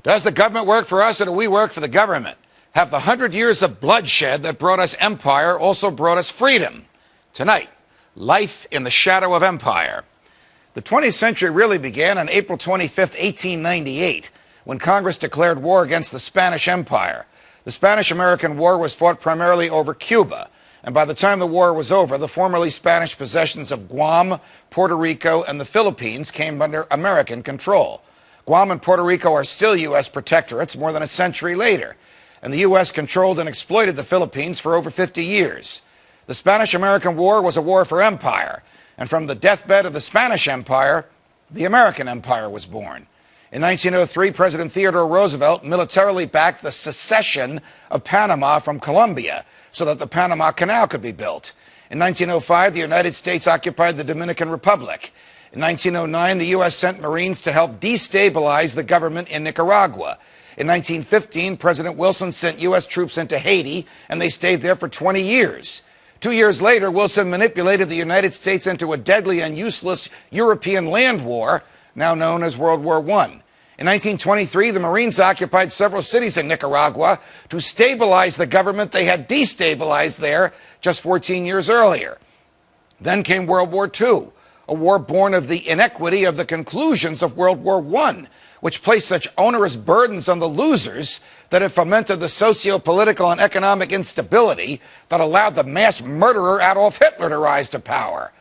Does the government work for us or do we work for the government? Have the 100 years of bloodshed that brought us empire also brought us freedom? Tonight, life in the shadow of empire. The 20th century really began on April 25, 1898, when Congress declared war against the Spanish Empire. The Spanish-American War was fought primarily over Cuba, and by the time the war was over, the formerly Spanish possessions of Guam, Puerto Rico, and the Philippines came under American control. Guam and Puerto Rico are still U.S. protectorates more than a century later, and the U.S. controlled and exploited the Philippines for over 50 years. The Spanish-American War was a war for empire, and from the deathbed of the Spanish Empire, the American Empire was born. In 1903, President Theodore Roosevelt militarily backed the secession of Panama from Colombia so that the Panama Canal could be built. In 1905, the United States occupied the Dominican Republic. In 1909, the U.S. sent Marines to help destabilize the government in Nicaragua. In 1915, President Wilson sent U.S. troops into Haiti, and they stayed there for 20 years. 2 years later, Wilson manipulated the United States into a deadly and useless European land war, now known as World War I. In 1923, the Marines occupied several cities in Nicaragua to stabilize the government they had destabilized there just 14 years earlier. Then came World War II, a war born of the inequity of the conclusions of World War I, which placed such onerous burdens on the losers that it fomented the socio-political and economic instability that allowed the mass murderer Adolf Hitler to rise to power.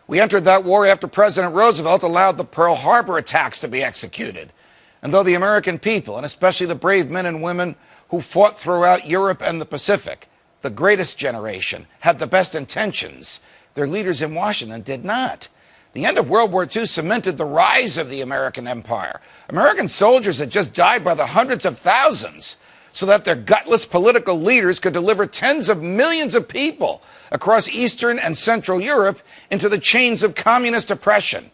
We entered that war after President Roosevelt allowed the Pearl Harbor attacks to be executed. And though the American people, and especially the brave men and women who fought throughout Europe and the Pacific, the greatest generation, had the best intentions, their leaders in Washington did not. The end of World War II cemented the rise of the American empire. American soldiers had just died by the hundreds of thousands so that their gutless political leaders could deliver tens of millions of people across Eastern and Central Europe into the chains of communist oppression.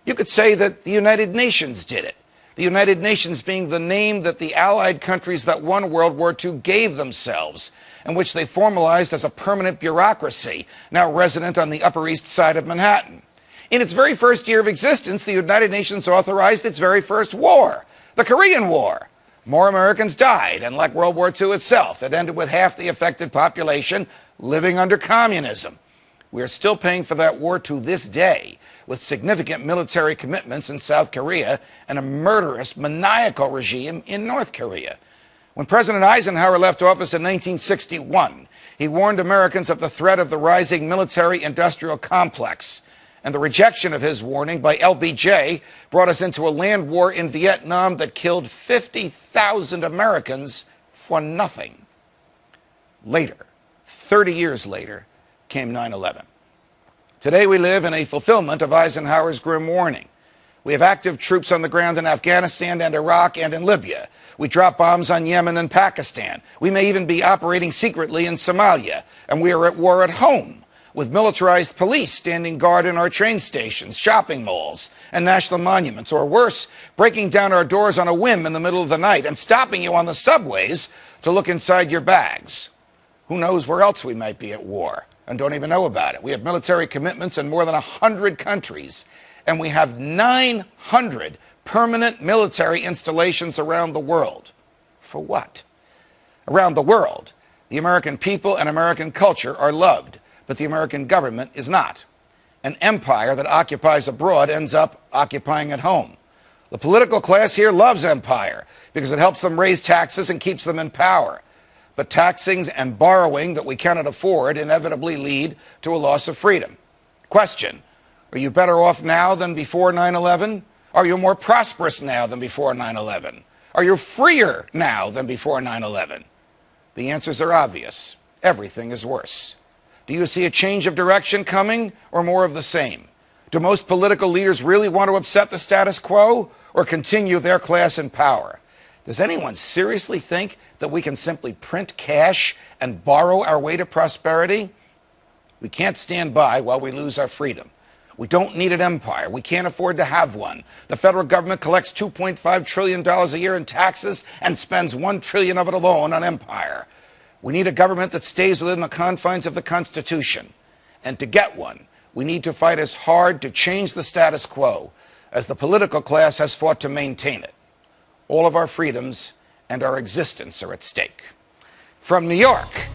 You could say that the United Nations did it. The United Nations being the name that the Allied countries that won World War II gave themselves, and which they formalized as a permanent bureaucracy, now resident on the Upper East Side of Manhattan. In its very first year of existence, the United Nations authorized its very first war, the Korean War. More Americans died, and like World War II itself, it ended with half the affected population living under communism. We are still paying for that war to this day, with significant military commitments in South Korea and a murderous, maniacal regime in North Korea. When President Eisenhower left office in 1961, he warned Americans of the threat of the rising military-industrial complex. And the rejection of his warning by LBJ brought us into a land war in Vietnam that killed 50,000 Americans for nothing. Later, 30 years later, came 9/11. Today we live in a fulfillment of Eisenhower's grim warning. We have active troops on the ground in Afghanistan and Iraq and in Libya. We drop bombs on Yemen and Pakistan. We may even be operating secretly in Somalia. And we are at war at home, with militarized police standing guard in our train stations, shopping malls, and national monuments, or worse, breaking down our doors on a whim in the middle of the night and stopping you on the subways to look inside your bags. Who knows where else we might be at war and don't even know about it. We have military commitments in more than 100 countries, and we have 900 permanent military installations around the world. For what? Around the world, the American people and American culture are loved, but the American government is not. An empire that occupies abroad ends up occupying at home. The political class here loves empire because it helps them raise taxes and keeps them in power. But taxing and borrowing that we cannot afford inevitably lead to a loss of freedom. Question: are you better off now than before 9/11? Are you more prosperous now than before 9/11? Are you freer now than before 9/11? The answers are obvious. Everything is worse. Do you see a change of direction coming, or more of the same? Do most political leaders really want to upset the status quo or continue their class in power? Does anyone seriously think that we can simply print cash and borrow our way to prosperity? We can't stand by while we lose our freedom. We don't need an empire. We can't afford to have one. The federal government collects $2.5 trillion a year in taxes and spends $1 trillion of it alone on empire. We need a government that stays within the confines of the Constitution. And to get one, we need to fight as hard to change the status quo as the political class has fought to maintain it. All of our freedoms and our existence are at stake. From New York,